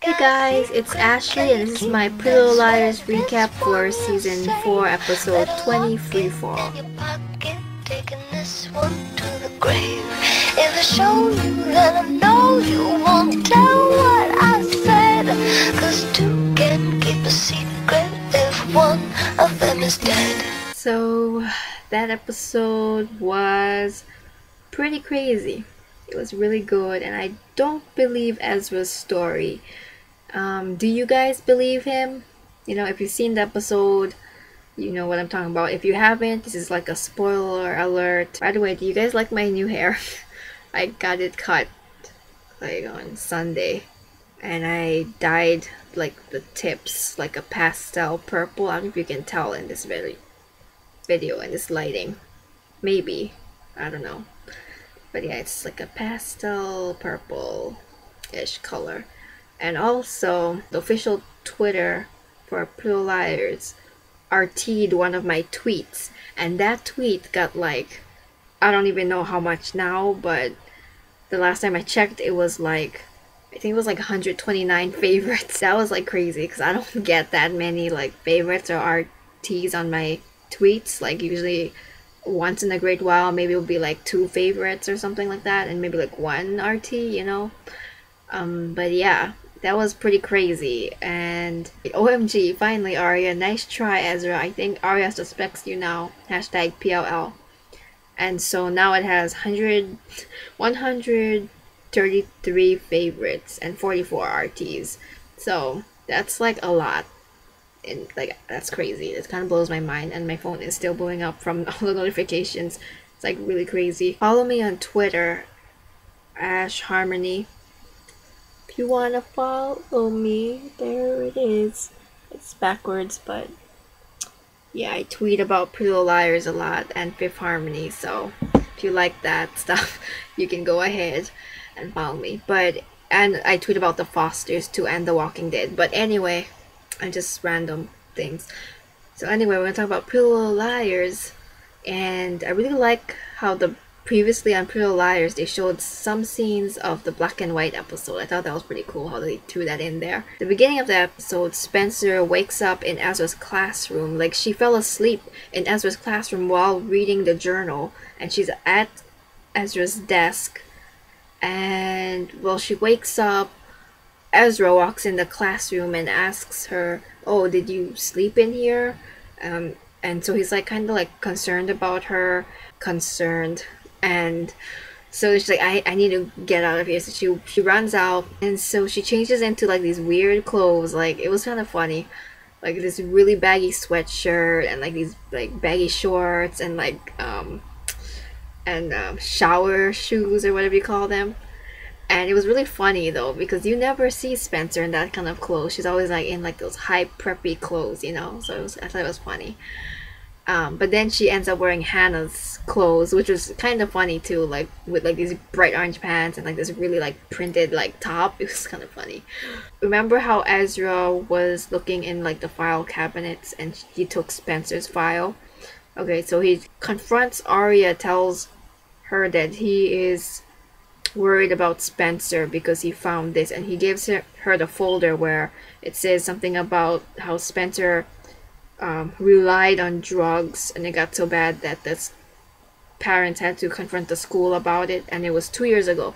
Hey guys, it's Ashley and this is my Pretty Little Liars recap for season 4 episode 20 Free Fall. If I show you, then I know you won't tell what I said, 'cause two can keep a secret if one of them is dead. So that episode was pretty crazy. It was really good and I don't believe Ezra's story. Do you guys believe him? You know, if you've seen the episode, you know what I'm talking about. If you haven't, this is like a spoiler alert. By the way, do you guys like my new hair? I got it cut like on Sunday and I dyed like the tips like a pastel purple. I don't know if you can tell in this video in this lighting. Maybe. I don't know. But yeah, it's like a pastel purple-ish color. And also, the official Twitter for Pretty Little Liars RT'd one of my tweets. And that tweet got like, I don't even know how much now, but the last time I checked, it was like, I think it was like 129 favorites. That was like crazy, because I don't get that many like favorites or RTs on my tweets. Like usually once in a great while, maybe it'll be like 2 favorites or something like that, and maybe like 1 RT, you know? But yeah. That was pretty crazy, and OMG, finally Arya, nice try Ezra. I think Arya suspects you now, hashtag PLL. And so now it has 133 favorites and 44 RTs. So that's like a lot, and like that's crazy. It kind of blows my mind, and my phone is still blowing up from all the notifications. It's like really crazy. Follow me on Twitter, Ash Harmony. If you want to follow me, there it is. It's backwards, but yeah, I tweet about Pretty Little Liars a lot and Fifth Harmony, so if you like that stuff, you can go ahead and follow me. And I tweet about the Fosters too and The Walking Dead. But anyway, I'm just random things. So anyway, we're gonna talk about Pretty Little Liars, and I really like how previously on Pretty Little Liars, they showed some scenes of the black and white episode. I thought that was pretty cool how they threw that in there. The beginning of the episode, Spencer wakes up in Ezra's classroom. Like, she fell asleep in Ezra's classroom while reading the journal. And she's at Ezra's desk. And, well, she wakes up. Ezra walks in the classroom and asks her, "Oh, did you sleep in here?" And so he's like kind of like concerned about her. And so she's like, I need to get out of here. So she runs out, and so she changes into like these weird clothes. Like, it was kind of funny, like this really baggy sweatshirt and like these like baggy shorts and like shower shoes or whatever you call them. And it was really funny though, because you never see Spencer in that kind of clothes. She's always like in like those high preppy clothes, you know. So I thought it was funny. But then she ends up wearing Hannah's clothes, which was kind of funny too, like with like these bright orange pants and like this really like printed like top. It was kind of funny. Remember how Ezra was looking in like the file cabinets and he took Spencer's file? Okay, so he confronts Arya, tells her that he is worried about Spencer because he found this, and he gives her the folder where it says something about how Spencer relied on drugs, and it got so bad that the parents had to confront the school about it, and it was 2 years ago.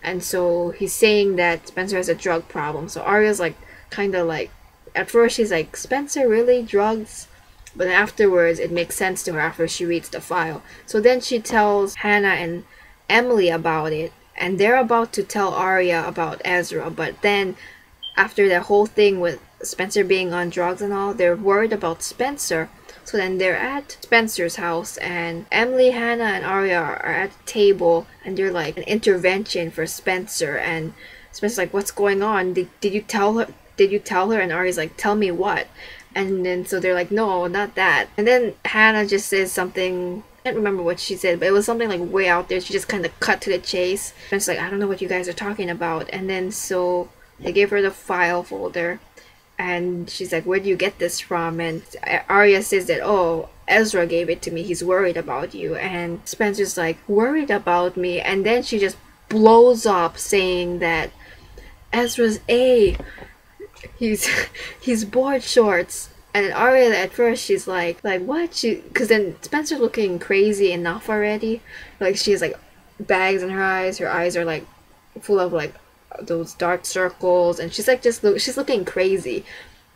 And so he's saying that Spencer has a drug problem. So Arya's like kind of like, at first she's like, Spencer, really, drugs? But afterwards it makes sense to her after she reads the file. So then she tells Hannah and Emily about it, and they're about to tell Arya about Ezra, but then after that whole thing with Spencer being on drugs and all, they're worried about Spencer. So then they're at Spencer's house, and Emily, Hannah, and Arya are at the table, and they're like, an intervention for Spencer. And Spencer's like, "What's going on? Did you tell her? Did you tell her?" And Arya's like, "Tell me what?" And then so they're like, "No, not that." And then Hannah just says something. I can't remember what she said, but it was something like way out there. She just kind of cut to the chase. Spencer's like, "I don't know what you guys are talking about." And then so they gave her the file folder. And she's like, "Where do you get this from?" And Arya says that, "Oh, Ezra gave it to me. He's worried about you." And Spencer's like, "Worried about me?" And then she just blows up saying that Ezra's he's he's board shorts. And then Arya at first she's like what? Because then Spencer's looking crazy enough already. Like she has like bags in her eyes. Her eyes are like full of like those dark circles, and she's like she's looking crazy.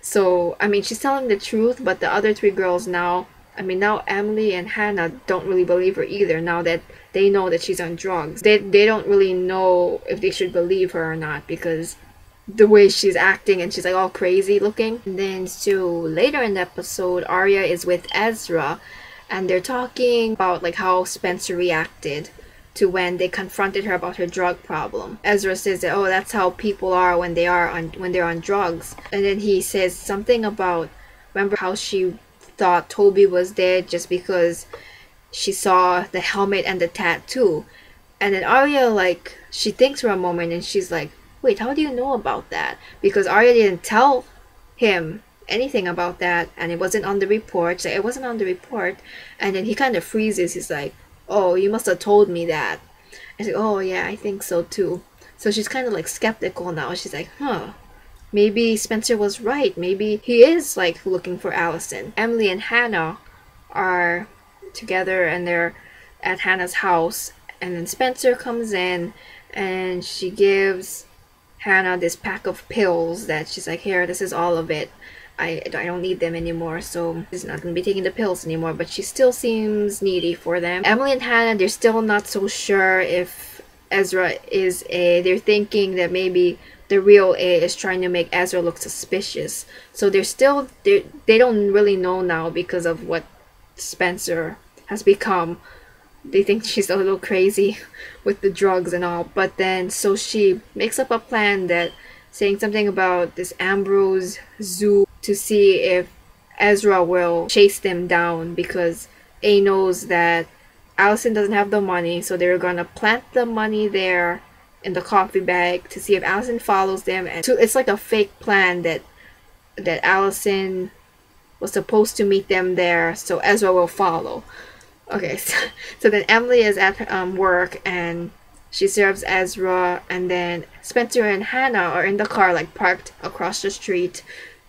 So I mean she's telling the truth, but the other three girls now, I mean now Emily and Hannah don't really believe her either. Now that they know that she's on drugs, they don't really know if they should believe her or not, because the way she's acting and she's like all crazy looking. And then so later in the episode, Arya is with Ezra and they're talking about like how Spencer reacted to when they confronted her about her drug problem. Ezra says that, oh, that's how people are when they're on drugs. And then he says something about, remember how she thought Toby was dead just because she saw the helmet and the tattoo. And then Arya, like, she thinks for a moment and she's like, wait, how do you know about that? Because Arya didn't tell him anything about that, and it wasn't on the report. So it wasn't on the report. And then he kind of freezes. He's like, oh, you must have told me that. I said, oh yeah, I think so too. So she's kind of like skeptical now. She's like, huh, maybe Spencer was right. Maybe he is like looking for Allison. Emily and Hannah are together and they're at Hannah's house, and then Spencer comes in and she gives Hannah this pack of pills that she's like, here, this is all of it. I don't need them anymore, so she's not going to be taking the pills anymore, but she still seems needy for them. Emily and Hannah, they're still not so sure if Ezra is A. They're thinking that maybe the real A is trying to make Ezra look suspicious. So they don't really know now because of what Spencer has become. They think she's a little crazy with the drugs and all. But then, so she makes up a plan that saying something about this Ambrose Zoo to see if Ezra will chase them down, because A knows that Allison doesn't have the money, so they're gonna plant the money there in the coffee bag to see if Allison follows them. And it's like a fake plan that Allison was supposed to meet them there, so Ezra will follow. Okay, so then Emily is at work and she serves Ezra, and then Spencer and Hannah are in the car, like parked across the street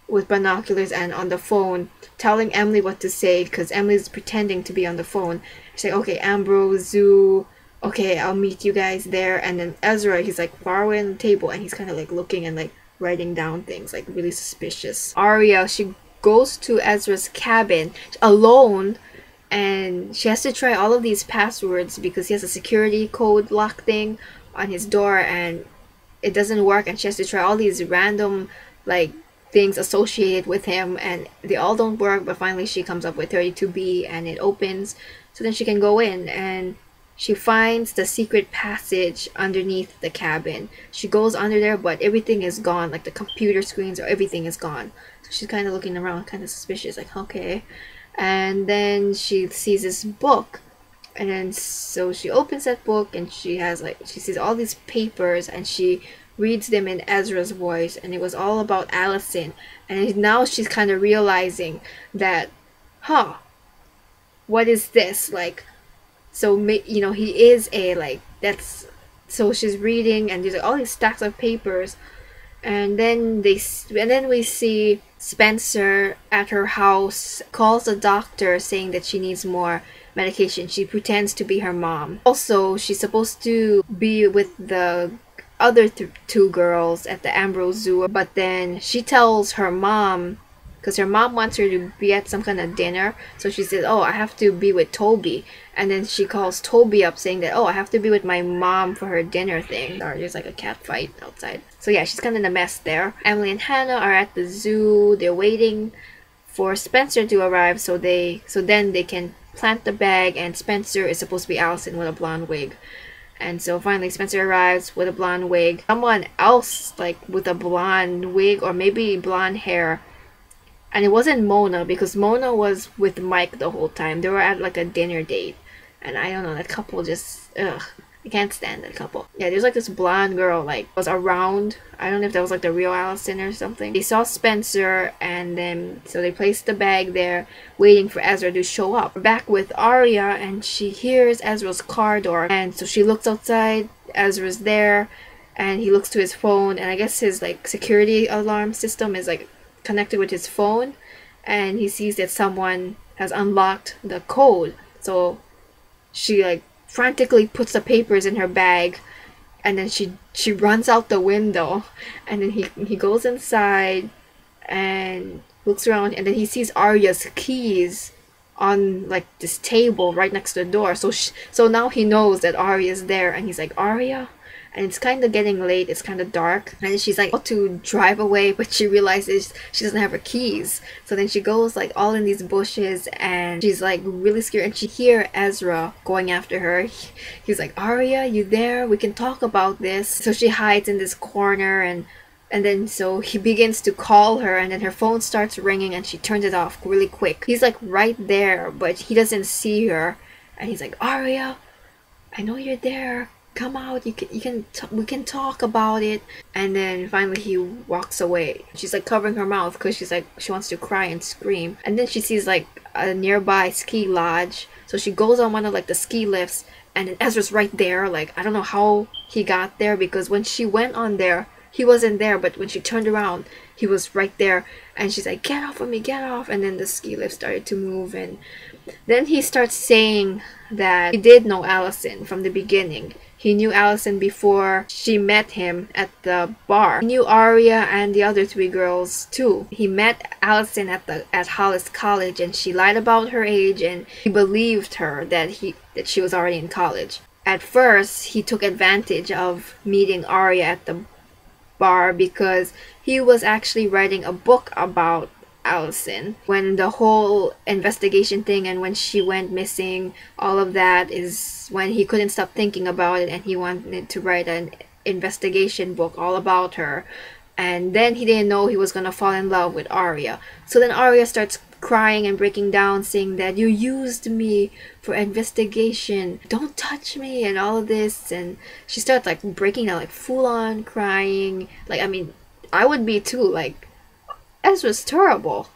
with binoculars and on the phone, telling Emily what to say because Emily's pretending to be on the phone. She's like, okay, Ambrose Zoo, okay, I'll meet you guys there. And then Ezra, he's like far away on the table and he's kind of like looking and like writing down things, like really suspicious. Arya, she goes to Ezra's cabin alone, and she has to try all of these passwords because he has a security code lock thing on his door and it doesn't work, and she has to try all these random like things associated with him and they all don't work. But finally she comes up with 32B and it opens, so then she can go in and she finds the secret passage underneath the cabin. She goes under there, but everything is gone, like the computer screens or everything is gone. So she's kind of looking around, kind of suspicious, like okay. And then she sees this book, and then so she opens that book and she sees all these papers and she reads them in Ezra's voice, and it was all about Allison. And now she's kind of realizing that, huh, what is this like? So he is A, like that's. So she's reading and there's like all these stacks of papers, and then we see Spencer at her house calls the doctor saying that she needs more medication. She pretends to be her mom. Also, she's supposed to be with the other two girls at the Ambrose Zoo, but then she tells her mom, because her mom wants her to be at some kind of dinner, so she says, oh, I have to be with Toby. And then she calls Toby up saying that, oh, I have to be with my mom for her dinner thing. Or there's like a cat fight outside. So yeah, she's kind of in a mess there. Emily and Hannah are at the zoo. They're waiting for Spencer to arrive so then they can plant the bag, and Spencer is supposed to be Allison with a blonde wig. And so finally Spencer arrives with a blonde wig. Someone else like with a blonde wig or maybe blonde hair. And it wasn't Mona, because Mona was with Mike the whole time. They were at like a dinner date. And I don't know, that couple just, ugh. I can't stand that couple. Yeah, there's like this blonde girl like was around. I don't know if that was like the real Allison or something. They saw Spencer, and then so they placed the bag there waiting for Ezra to show up. We're back with Arya, and she hears Ezra's car door, and so she looks outside. Ezra's there, and he looks to his phone, and I guess his like security alarm system is like connected with his phone, and he sees that someone has unlocked the code. So she like frantically puts the papers in her bag, and then she runs out the window, and then he goes inside and looks around, and then he sees Arya's keys on like this table right next to the door. So now he knows that Arya's there, and he's like, Arya? And it's kind of getting late, it's kind of dark, and she's like about to drive away, but she realizes she doesn't have her keys. So then she goes like all in these bushes, and she's like really scared, and she hear Ezra going after her. He's like, Arya, you there? We can talk about this. So she hides in this corner, and then so he begins to call her, and then her phone starts ringing, and she turns it off really quick. He's like right there, but he doesn't see her, and he's like, Arya, I know you're there. Come out. We can talk about it. And then finally he walks away. She's like covering her mouth because she's like she wants to cry and scream. And then she sees like a nearby ski lodge. So she goes on one of like the ski lifts, and then Ezra's right there. Like I don't know how he got there, because when she went on there, he wasn't there, but when she turned around, he was right there. And she's like, get off of me, get off. And then the ski lift started to move, and then he starts saying that he did know Alicent from the beginning. He knew Alicent before she met him at the bar. He knew Arya and the other three girls too. He met Alicent at Hollis College, and she lied about her age, and he believed her that she was already in college. At first, he took advantage of meeting Arya at the bar because he was actually writing a book about Alicent. When the whole investigation thing and when she went missing, all of that is when he couldn't stop thinking about it, and he wanted to write an investigation book all about her. And then he didn't know he was gonna fall in love with Arya. So then Arya starts crying and breaking down, saying that you used me for investigation, don't touch me, and all of this. And she starts like breaking down, like full on crying. Like I mean, I would be too. Like Ezra's terrible.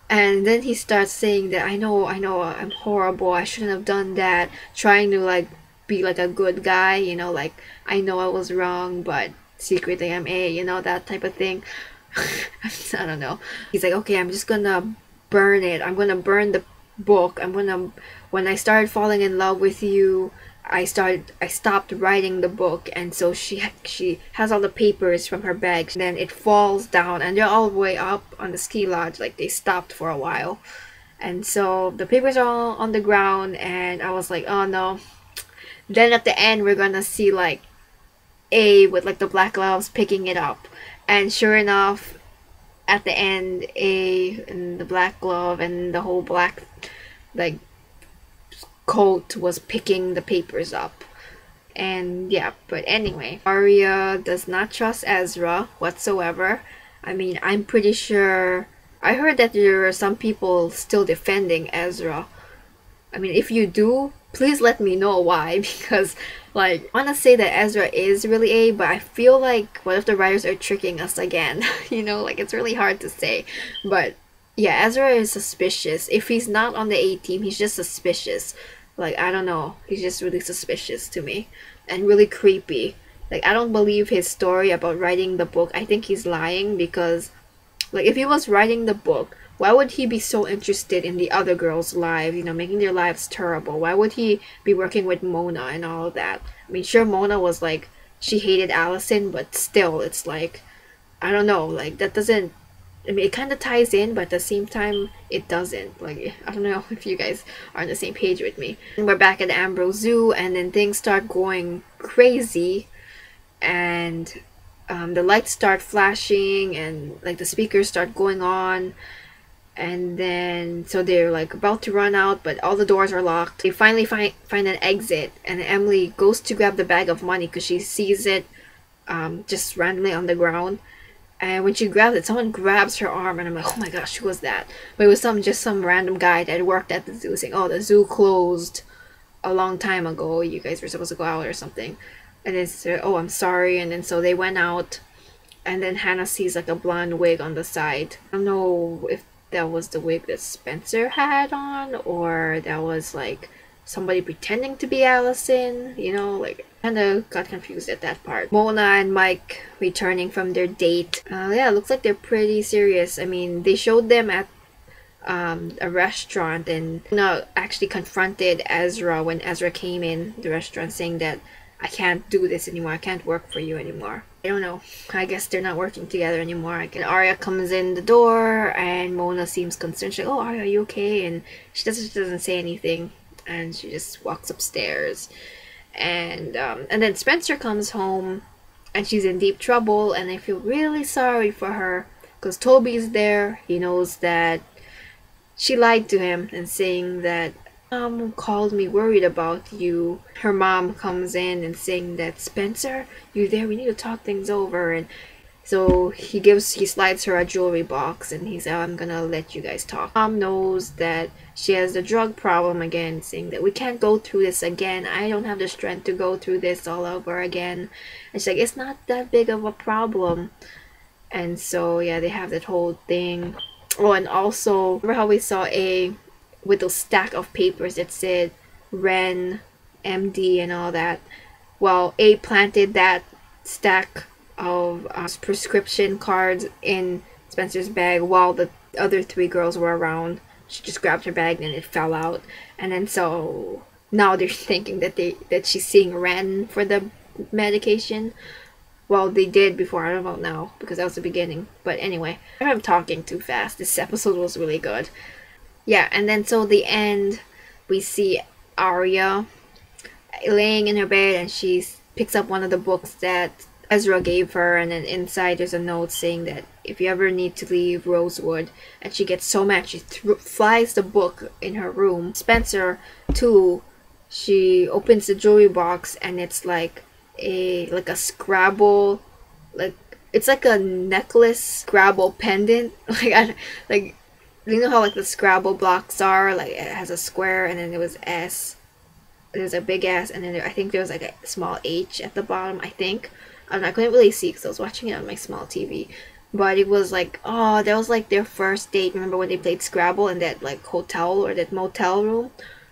And then he starts saying that I know, I'm horrible, I shouldn't have done that, trying to like be like a good guy, you know, like I know I was wrong, but secretly I'm that type of thing. I don't know. He's like, okay, I'm just gonna burn it. I'm gonna burn the book. When I started falling in love with you, I stopped writing the book, and so she has all the papers from her bag. Then it falls down, and they're all the way up on the ski lodge, like they stopped for a while. And so the papers are all on the ground, and I was like, oh no. Then at the end, we're gonna see like A with like the black gloves picking it up, and sure enough, at the end, A and the black glove and the whole black like coat was picking the papers up. And yeah, but anyway, Arya does not trust Ezra whatsoever. I mean, I'm pretty sure I heard that there are some people still defending Ezra. I mean, if you do, please let me know why, because like I want to say that Ezra is really A, but I feel like what if the writers are tricking us again? Like it's really hard to say. But yeah, Ezra is suspicious. If he's not on the A team, he's just suspicious. Like, I don't know. He's just really suspicious to me. And really creepy. Like, I don't believe his story about writing the book. I think he's lying because, like, if he was writing the book, why would he be so interested in the other girls' lives, making their lives terrible? Why would he be working with Mona and all of that? I mean, sure, Mona was like, she hated Alicent, but still, it's like, I don't know, like, that doesn't, I mean, it kind of ties in, but at the same time, it doesn't. Like, I don't know if you guys are on the same page with me. And we're back at the Ambrose Zoo, and then things start going crazy, and the lights start flashing, and like the speakers start going on, and then so they're like about to run out, but all the doors are locked. They finally find an exit, and Emily goes to grab the bag of money because she sees it just randomly on the ground. And when she grabs it, someone grabs her arm, and I'm like, oh my gosh, who was that? But it was some random guy that worked at the zoo saying, oh, the zoo closed a long time ago. You guys were supposed to go out or something. And then said, oh, I'm sorry. And then so they went out, and then Hannah sees like a blonde wig on the side. I don't know if that was the wig that Spencer had on, or that was like somebody pretending to be Alicent, like Kind of got confused at that part. Mona and Mike returning from their date. Yeah, looks like they're pretty serious. I mean, they showed them at a restaurant, and Mona actually confronted Ezra when Ezra came in the restaurant, saying that I can't do this anymore. I can't work for you anymore. I don't know. I guess they're not working together anymore. And Arya comes in the door, and Mona seems concerned. She's like, "Oh, Arya, are you okay?" And she doesn't say anything, and she just walks upstairs. And then Spencer comes home, and she's in deep trouble, and I feel really sorry for her because Toby's there. He knows that she lied to him and saying that mom called me worried about you. Her mom comes in and saying that, Spencer, you there? We need to talk things over. And so he slides her a jewelry box, and he said, I'm gonna let you guys talk. Mom knows that she has the drug problem again, saying that we can't go through this again. I don't have the strength to go through this all over again. And she's like, it's not that big of a problem. And so yeah, they have that whole thing. Oh, and also, remember how we saw A with those stack of papers that said Ren, MD, and all that? Well, A planted that stack of prescription cards in Spencer's bag while the other three girls were around. She just grabbed her bag and it fell out. And then so now they're thinking that she's seeing Ren for the medication. Well, they did before, I don't know now, because that was the beginning. But anyway, I'm talking too fast. This episode was really good. Yeah, and then so the end, we see Arya laying in her bed, and she picks up one of the books that Ezra gave her, and then inside there's a note saying that if you ever need to leave Rosewood, and she gets so mad she flies the book in her room. Spencer, too, she opens the jewelry box, and it's like a Scrabble, like it's like a necklace Scrabble pendant. Like you know how like the Scrabble blocks are, like it has a square and then there was S, there's a big S, and then I think there was like a small H at the bottom. I think I don't know, I couldn't really see because I was watching it on my small TV, but it was like, oh, that was like their first date. Remember when they played Scrabble in that like hotel or that motel room?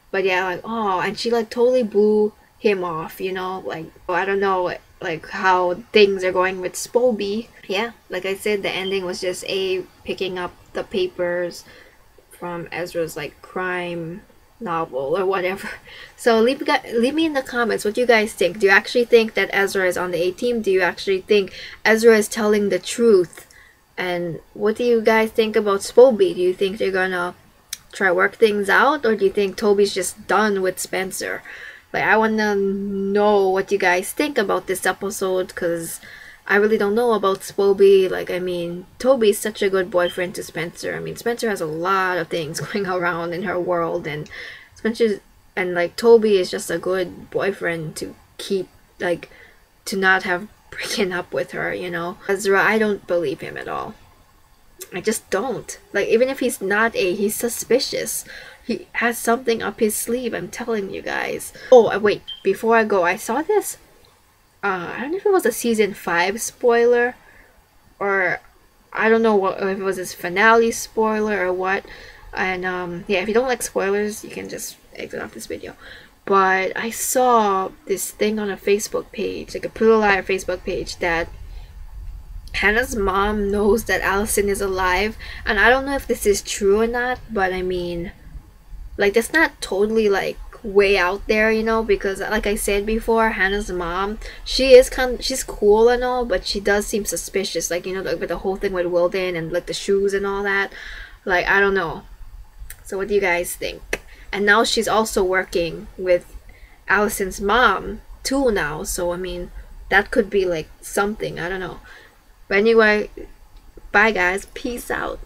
But yeah, like, oh, and she like totally blew him off, you know, like, I don't know, like how things are going with Spobie. Yeah, like I said, the ending was just A picking up the papers from Ezra's like crime novel or whatever. So leave me in the comments what you guys think. Do you actually think that Ezra is on the A team? Do you actually think Ezra is telling the truth? And what do you guys think about Spobie? Do you think they're gonna try work things out, or do you think Toby's just done with Spencer? Like, I want to know what you guys think about this episode, because I really don't know about Spobie. Like, I mean, Toby's such a good boyfriend to Spencer. I mean, Spencer has a lot of things going around in her world, and Toby is just a good boyfriend to keep, like, to not have breaking up with her, you know? Ezra, I don't believe him at all. I just don't. Like, even if he's not he's suspicious. He has something up his sleeve, I'm telling you guys. Oh, wait, before I go, I saw this. I don't know if it was a season 5 spoiler, or I don't know if it was his finale spoiler or what. And yeah, if you don't like spoilers, you can just exit off this video. But I saw this thing on a Facebook page, like a Pretty Liar Facebook page, that Hannah's mom knows that Allison is alive. And I don't know if this is true or not, but I mean, like, that's not totally like way out there, you know, because like I said before, Hannah's mom, she's cool and all, but she does seem suspicious, like, you know, like with the whole thing with Wilden and like the shoes and all that. Like, I don't know. So what do you guys think? And now she's also working with Allison's mom too now, so I mean, that could be like something, I don't know. But anyway, bye guys, peace out.